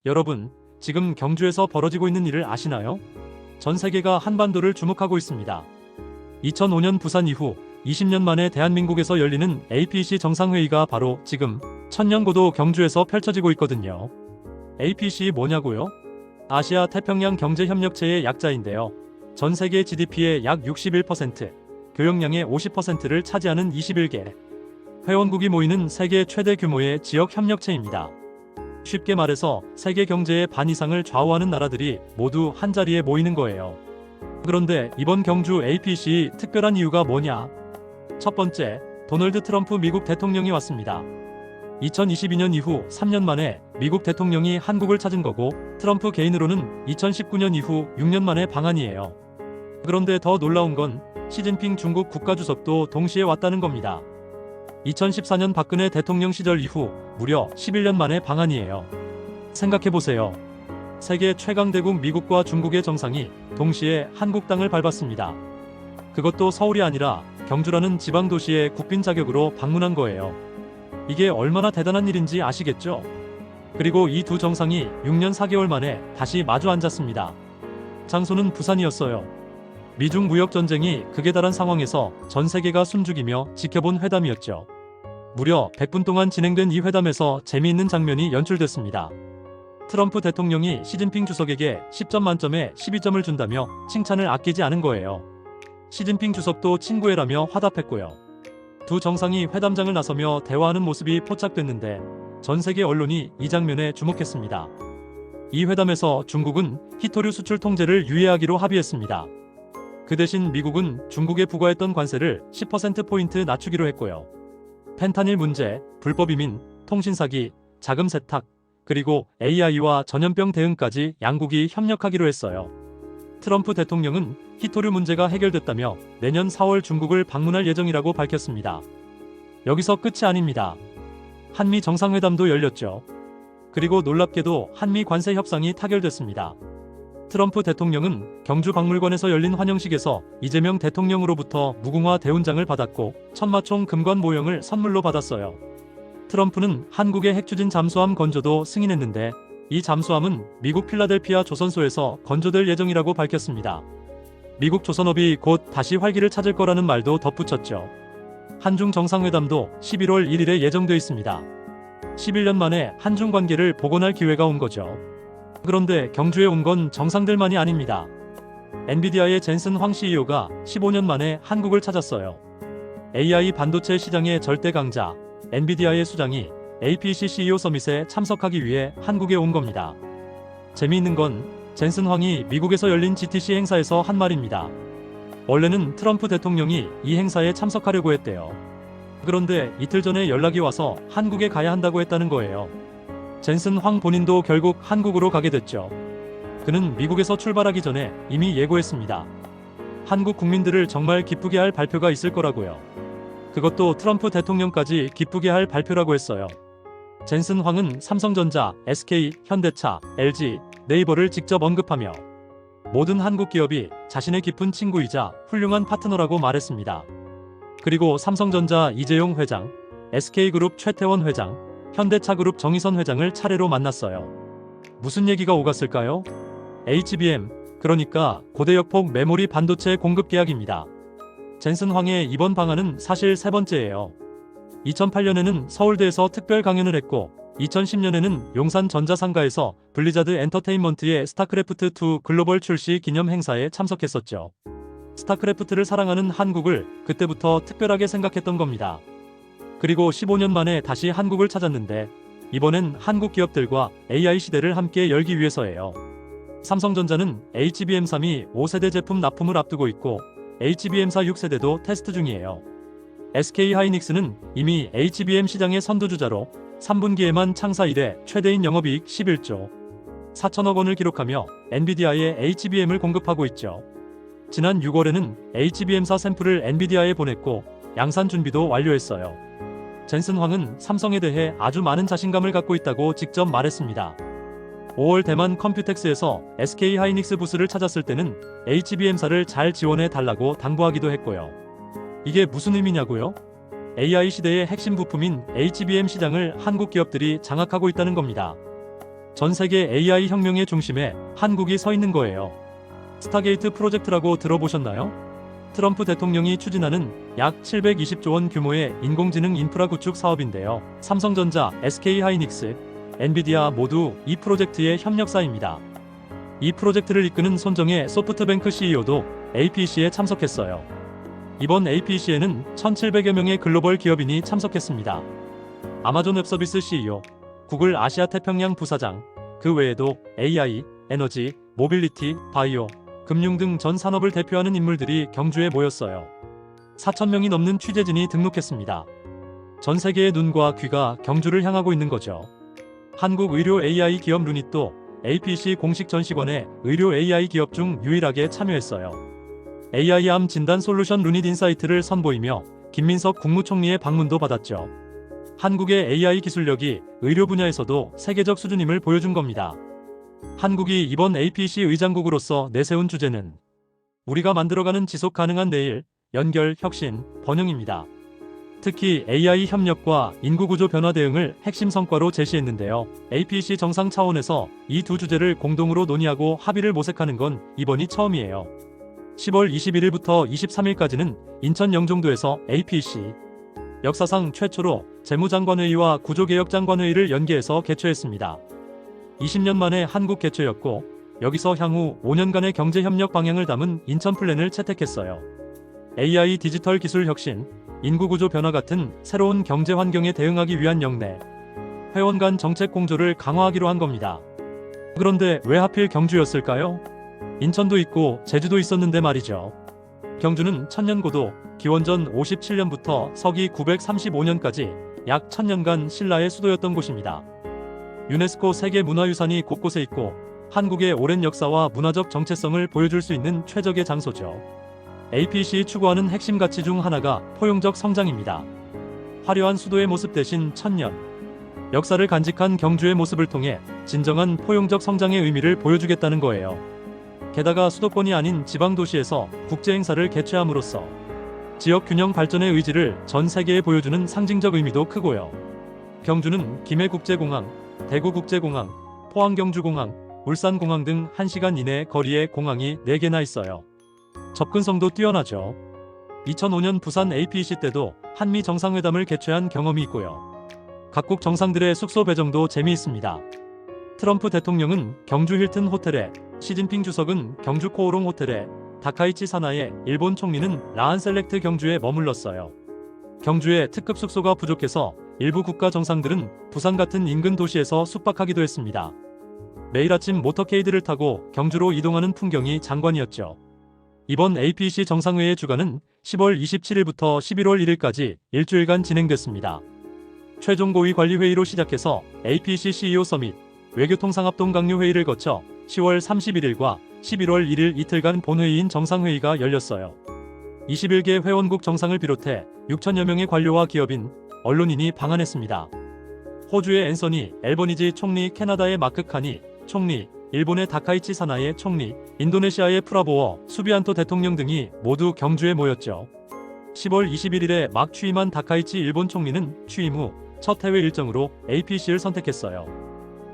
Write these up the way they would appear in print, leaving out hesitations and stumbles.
여러분, 지금 경주에서 벌어지고 있는 일을 아시나요? 전 세계가 한반도를 주목하고 있습니다. 2005년 부산 이후 20년 만에 대한민국에서 열리는 APEC 정상회의가 바로 지금 천년고도 경주에서 펼쳐지고 있거든요. APEC 뭐냐고요? 아시아 태평양 경제협력체의 약자인데요. 전 세계 GDP의 약 61%, 교역량의 50%를 차지하는 21개 회원국이 모이는 세계 최대 규모의 지역협력체입니다. 쉽게 말해서 세계 경제의 반 이상을 좌우하는 나라들이 모두 한자리에 모이는 거예요. 그런데 이번 경주 APEC 특별한 이유가 뭐냐? 첫 번째, 도널드 트럼프 미국 대통령이 왔습니다. 2022년 이후 3년 만에 미국 대통령이 한국을 찾은 거고, 트럼프 개인으로는 2019년 이후 6년 만의 방한이에요. 그런데 더 놀라운 건 시진핑 중국 국가주석도 동시에 왔다는 겁니다. 2014년 박근혜 대통령 시절 이후 무려 11년 만의 방한이에요. 생각해보세요. 세계 최강대국 미국과 중국의 정상이 동시에 한국 땅을 밟았습니다. 그것도 서울이 아니라 경주라는 지방도시의 국빈 자격으로 방문한 거예요. 이게 얼마나 대단한 일인지 아시겠죠? 그리고 이 두 정상이 6년 4개월 만에 다시 마주 앉았습니다. 장소는 부산이었어요. 미중 무역전쟁이 극에 달한 상황에서 전 세계가 숨죽이며 지켜본 회담이었죠. 무려 100분 동안 진행된 이 회담에서 재미있는 장면이 연출됐습니다. 트럼프 대통령이 시진핑 주석에게 10점 만점에 12점을 준다며 칭찬을 아끼지 않은 거예요. 시진핑 주석도 친구애라며 화답했고요. 두 정상이 회담장을 나서며 대화하는 모습이 포착됐는데 전 세계 언론이 이 장면에 주목했습니다. 이 회담에서 중국은 희토류 수출 통제를 유예하기로 합의했습니다. 그 대신 미국은 중국에 부과했던 관세를 10%포인트 낮추기로 했고요. 펜타닐 문제, 불법 이민, 통신 사기, 자금 세탁, 그리고 AI와 전염병 대응까지 양국이 협력하기로 했어요. 트럼프 대통령은 희토류 문제가 해결됐다며 내년 4월 중국을 방문할 예정이라고 밝혔습니다. 여기서 끝이 아닙니다. 한미 정상회담도 열렸죠. 그리고 놀랍게도 한미 관세 협상이 타결됐습니다. 트럼프 대통령은 경주박물관에서 열린 환영식에서 이재명 대통령으로부터 무궁화 대훈장을 받았고 천마총 금관 모형을 선물로 받았어요. 트럼프는 한국의 핵추진 잠수함 건조도 승인했는데 이 잠수함은 미국 필라델피아 조선소에서 건조될 예정이라고 밝혔습니다. 미국 조선업이 곧 다시 활기를 찾을 거라는 말도 덧붙였죠. 한중 정상회담도 11월 1일에 예정돼 있습니다. 11년 만에 한중 관계를 복원할 기회가 온 거죠. 그런데 경주에 온 건 정상들만이 아닙니다. 엔비디아의 젠슨 황 CEO가 15년 만에 한국을 찾았어요. AI 반도체 시장의 절대 강자 엔비디아의 수장이 APEC CEO 서밋에 참석하기 위해 한국에 온 겁니다. 재미있는 건 젠슨 황이 미국에서 열린 GTC 행사에서 한 말입니다. 원래는 트럼프 대통령이 이 행사에 참석하려고 했대요. 그런데 이틀 전에 연락이 와서 한국에 가야 한다고 했다는 거예요. 젠슨 황 본인도 결국 한국으로 가게 됐죠. 그는 미국에서 출발하기 전에 이미 예고했습니다. 한국 국민들을 정말 기쁘게 할 발표가 있을 거라고요. 그것도 트럼프 대통령까지 기쁘게 할 발표라고 했어요. 젠슨 황은 삼성전자, SK, 현대차, LG, 네이버를 직접 언급하며 모든 한국 기업이 자신의 깊은 친구이자 훌륭한 파트너라고 말했습니다. 그리고 삼성전자 이재용 회장, SK그룹 최태원 회장, 현대차그룹 정의선 회장을 차례로 만났어요. 무슨 얘기가 오갔을까요? HBM, 그러니까 고대역폭 메모리 반도체 공급 계약입니다. 젠슨 황의 이번 방한은 사실 세 번째예요. 2008년에는 서울대에서 특별 강연을 했고 2010년에는 용산 전자상가에서 블리자드 엔터테인먼트의 스타크래프트2 글로벌 출시 기념 행사에 참석했었죠. 스타크래프트를 사랑하는 한국을 그때부터 특별하게 생각했던 겁니다. 그리고 15년 만에 다시 한국을 찾았는데 이번엔 한국 기업들과 AI 시대를 함께 열기 위해서예요. 삼성전자는 HBM3이 5세대 제품 납품을 앞두고 있고 HBM4 6세대도 테스트 중이에요. SK하이닉스는 이미 HBM 시장의 선두주자로 3분기에만 창사 이래 최대인 영업이익 11조 4천억 원을 기록하며 엔비디아에 HBM을 공급하고 있죠. 지난 6월에는 HBM4 샘플을 엔비디아에 보냈고 양산 준비도 완료했어요. 젠슨 황은 삼성에 대해 아주 많은 자신감을 갖고 있다고 직접 말했습니다. 5월 대만 컴퓨텍스에서 SK하이닉스 부스를 찾았을 때는 HBM4를 잘 지원해 달라고 당부하기도 했고요. 이게 무슨 의미냐고요? AI 시대의 핵심 부품인 HBM 시장을 한국 기업들이 장악하고 있다는 겁니다. 전 세계 AI 혁명의 중심에 한국이 서 있는 거예요. 스타게이트 프로젝트라고 들어보셨나요? 트럼프 대통령이 추진하는 약 720조 원 규모의 인공지능 인프라 구축 사업인데요. 삼성전자, SK하이닉스, 엔비디아 모두 이 프로젝트의 협력사입니다. 이 프로젝트를 이끄는 손정혜 소프트뱅크 CEO도 APC에 참석했어요. 이번 APC에는 1,700여 명의 글로벌 기업인이 참석했습니다. 아마존 웹서비스 CEO, 구글 아시아 태평양 부사장, 그 외에도 AI, 에너지, 모빌리티, 바이오, 금융 등 전 산업을 대표하는 인물들이 경주에 모였어요. 4,000명이 넘는 취재진이 등록했습니다. 전 세계의 눈과 귀가 경주를 향하고 있는 거죠. 한국 의료 AI 기업 루닛도 APC 공식 전시관에 의료 AI 기업 중 유일하게 참여했어요. AI암 진단 솔루션 루닛 인사이트를 선보이며 김민석 국무총리의 방문도 받았죠. 한국의 AI 기술력이 의료 분야에서도 세계적 수준임을 보여준 겁니다. 한국이 이번 APC 의장국으로서 내세운 주제는 우리가 만들어가는 지속 가능한 내일, 연결, 혁신, 번영입니다. 특히 AI 협력과 인구구조 변화 대응을 핵심 성과로 제시했는데요. APC 정상 차원에서 이 두 주제를 공동으로 논의하고 합의를 모색하는 건 이번이 처음이에요. 10월 21일부터 23일까지는 인천 영종도에서 APC 역사상 최초로 재무장관회의와 구조개혁장관회의를 연계해서 개최했습니다. 20년 만에 한국 개최였고 여기서 향후 5년간의 경제협력 방향을 담은 인천 플랜을 채택했어요. AI 디지털 기술 혁신, 인구구조 변화 같은 새로운 경제 환경에 대응하기 위한 역내 회원 간 정책 공조를 강화하기로 한 겁니다. 그런데 왜 하필 경주였을까요? 인천도 있고 제주도 있었는데 말이죠. 경주는 천년고도, 기원전 57년부터 서기 935년까지 약 1000년간 신라의 수도였던 곳입니다. 유네스코 세계문화유산이 곳곳에 있고 한국의 오랜 역사와 문화적 정체성을 보여줄 수 있는 최적의 장소죠. APC이 추구하는 핵심 가치 중 하나가 포용적 성장입니다. 화려한 수도의 모습 대신 1000년 역사를 간직한 경주의 모습을 통해 진정한 포용적 성장의 의미를 보여주겠다는 거예요. 게다가 수도권이 아닌 지방도시에서 국제행사를 개최함으로써 지역 균형 발전의 의지를 전 세계에 보여주는 상징적 의미도 크고요. 경주는 김해국제공항, 대구국제공항, 포항경주공항, 울산공항 등 1시간 이내 거리에 공항이 4개나 있어요. 접근성도 뛰어나죠. 2005년 부산 APC 때도 한미 정상회담을 개최한 경험이 있고요. 각국 정상들의 숙소 배정도 재미있습니다. 트럼프 대통령은 경주 힐튼 호텔에, 시진핑 주석은 경주 코오롱 호텔에, 다카이치 사나에, 일본 총리는 라한 셀렉트 경주에 머물렀어요. 경주에 특급 숙소가 부족해서 일부 국가 정상들은 부산 같은 인근 도시에서 숙박하기도 했습니다. 매일 아침 모터케이드를 타고 경주로 이동하는 풍경이 장관이었죠. 이번 APC 정상회의 주간은 10월 27일부터 11월 1일까지 일주일간 진행됐습니다. 최종 고위 관리 회의로 시작해서 APC CEO 서밋, 외교통상합동 강요 회의를 거쳐 10월 31일과 11월 1일 이틀간 본회의인 정상회의가 열렸어요. 21개 회원국 정상을 비롯해 6천여 명의 관료와 기업인, 언론인이 방한했습니다. 호주의 앤서니 앨버니지 총리, 캐나다의 마크 카니 총리, 일본의 다카이치 사나의 총리, 인도네시아의 프라보어 수비안토 대통령 등이 모두 경주에 모였죠. 10월 21일에 막 취임한 다카이치 일본 총리는 취임 후 첫 해외 일정으로 APC를 선택했어요.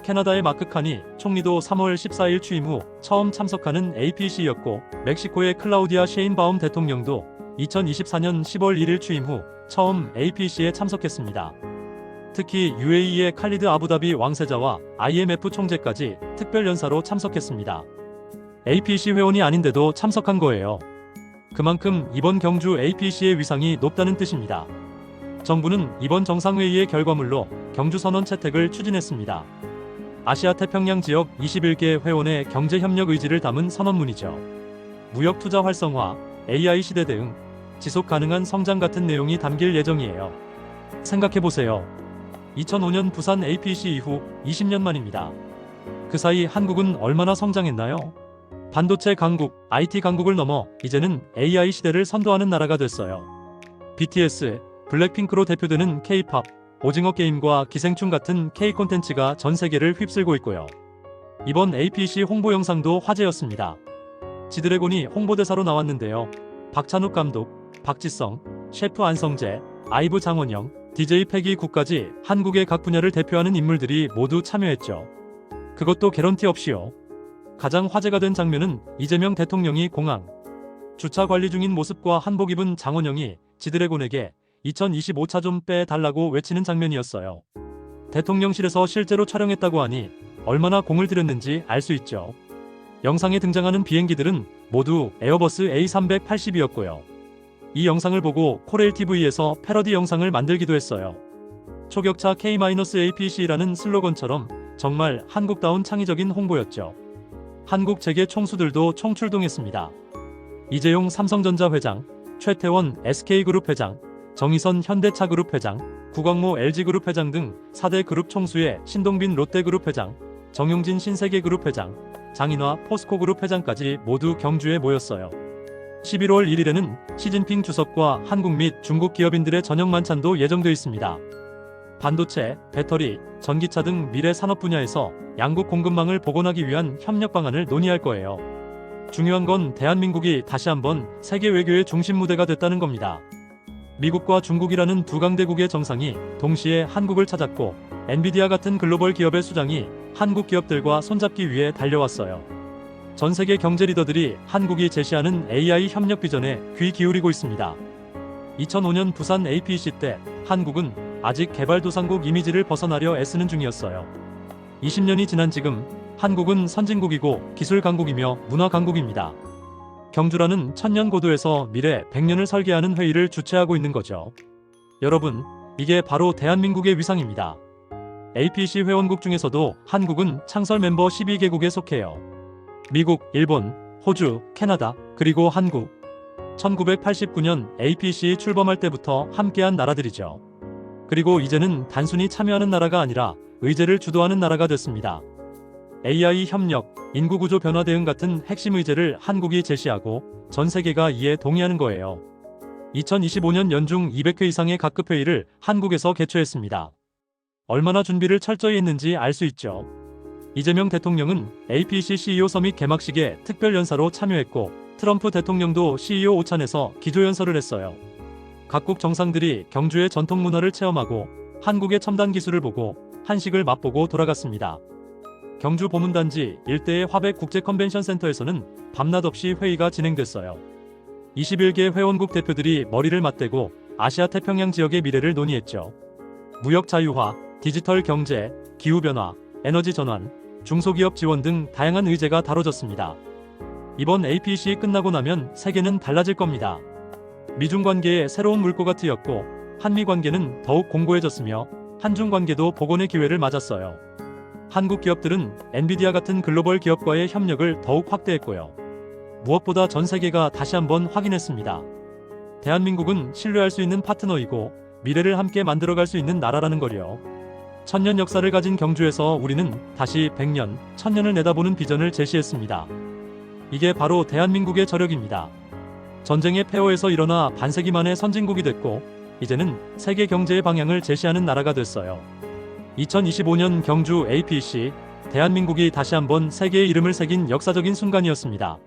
캐나다의 마크 카니 총리도 3월 14일 취임 후 처음 참석하는 APC였고, 멕시코의 클라우디아 셰인바움 대통령도 2024년 10월 1일 취임 후 처음 APC에 참석했습니다. 특히 UAE의 칼리드 아부다비 왕세자와 IMF 총재까지 특별 연사로 참석했습니다. APC 회원이 아닌데도 참석한 거예요. 그만큼 이번 경주 APC의 위상이 높다는 뜻입니다. 정부는 이번 정상회의의 결과물로 경주 선언 채택을 추진했습니다. 아시아 태평양 지역 21개 회원의 경제협력 의지를 담은 선언문이죠. 무역 투자 활성화, AI 시대 대응, 지속 가능한 성장 같은 내용이 담길 예정이에요. 생각해보세요. 2005년 부산 APC 이후 20년 만입니다. 그 사이 한국은 얼마나 성장했나요? 반도체 강국, IT 강국을 넘어 이제는 AI 시대를 선도하는 나라가 됐어요. BTS, 블랙핑크로 대표되는 K-팝, 오징어 게임과 기생충 같은 K 콘텐츠가 전 세계를 휩쓸고 있고요. 이번 APC 홍보 영상도 화제였습니다. 지드래곤이 홍보대사로 나왔는데요. 박찬욱 감독, 박지성, 셰프 안성재, 아이브 장원영, DJ 패기 국까지 한국의 각 분야를 대표하는 인물들이 모두 참여했죠. 그것도 개런티 없이요. 가장 화제가 된 장면은 이재명 대통령이 공항 주차 관리 중인 모습과 한복 입은 장원영이 지드래곤에게 2025차 좀 빼달라고 외치는 장면이었어요. 대통령실에서 실제로 촬영했다고 하니 얼마나 공을 들였는지 알 수 있죠. 영상에 등장하는 비행기들은 모두 에어버스 A380이었고요. 이 영상을 보고 코레일TV에서 패러디 영상을 만들기도 했어요. 초격차 K-APC라는 슬로건처럼 정말 한국다운 창의적인 홍보였죠. 한국 재계 총수들도 총출동했습니다. 이재용 삼성전자 회장, 최태원 SK그룹 회장, 정의선 현대차그룹 회장, 구광모 LG그룹 회장 등 4대 그룹 총수의 신동빈 롯데그룹 회장, 정용진 신세계그룹 회장, 장인화 포스코그룹 회장까지 모두 경주에 모였어요. 11월 1일에는 시진핑 주석과 한국 및 중국 기업인들의 저녁 만찬도 예정되어 있습니다. 반도체, 배터리, 전기차 등 미래 산업 분야에서 양국 공급망을 복원하기 위한 협력 방안을 논의할 거예요. 중요한 건 대한민국이 다시 한번 세계 외교의 중심 무대가 됐다는 겁니다. 미국과 중국이라는 두 강대국의 정상이 동시에 한국을 찾았고 엔비디아 같은 글로벌 기업의 수장이 한국 기업들과 손잡기 위해 달려왔어요. 전 세계 경제 리더들이 한국이 제시하는 AI 협력 비전에 귀 기울이고 있습니다. 2005년 부산 APEC 때 한국은 아직 개발도상국 이미지를 벗어나려 애쓰는 중이었어요. 20년이 지난 지금 한국은 선진국이고 기술 강국이며 문화 강국입니다. 경주라는 천년 고도에서 미래 100년을 설계하는 회의를 주최하고 있는 거죠. 여러분, 이게 바로 대한민국의 위상입니다. APEC 회원국 중에서도 한국은 창설 멤버 12개국에 속해요. 미국, 일본, 호주, 캐나다, 그리고 한국. 1989년 APEC 출범할 때부터 함께한 나라들이죠. 그리고 이제는 단순히 참여하는 나라가 아니라 의제를 주도하는 나라가 됐습니다. AI 협력, 인구구조 변화 대응 같은 핵심 의제를 한국이 제시하고 전 세계가 이에 동의하는 거예요. 2025년 연중 200회 이상의 각급 회의를 한국에서 개최했습니다. 얼마나 준비를 철저히 했는지 알 수 있죠. 이재명 대통령은 APEC CEO 서밋 개막식에 특별 연사로 참여했고 트럼프 대통령도 CEO 오찬에서 기조연설을 했어요. 각국 정상들이 경주의 전통 문화를 체험하고 한국의 첨단 기술을 보고 한식을 맛보고 돌아갔습니다. 경주 보문단지 일대의 화백 국제 컨벤션 센터에서는 밤낮 없이 회의가 진행됐어요. 21개 회원국 대표들이 머리를 맞대고 아시아 태평양 지역의 미래를 논의했죠. 무역 자유화, 디지털 경제, 기후변화, 에너지 전환, 중소기업 지원 등 다양한 의제가 다뤄졌습니다. 이번 APEC 끝나고 나면 세계는 달라질 겁니다. 미중 관계의 새로운 물꼬가 트였고 한미 관계는 더욱 공고해졌으며 한중 관계도 복원의 기회를 맞았어요. 한국 기업들은 엔비디아 같은 글로벌 기업과의 협력을 더욱 확대했고요. 무엇보다 전 세계가 다시 한번 확인했습니다. 대한민국은 신뢰할 수 있는 파트너이고 미래를 함께 만들어갈 수 있는 나라라는 거요. 천년 역사를 가진 경주에서 우리는 다시 100년, 1000년을 내다보는 비전을 제시했습니다. 이게 바로 대한민국의 저력입니다. 전쟁의 폐허에서 일어나 반세기 만에 선진국이 됐고 이제는 세계 경제의 방향을 제시하는 나라가 됐어요. 2025년 경주 APEC, 대한민국이 다시 한번 세계의 이름을 새긴 역사적인 순간이었습니다.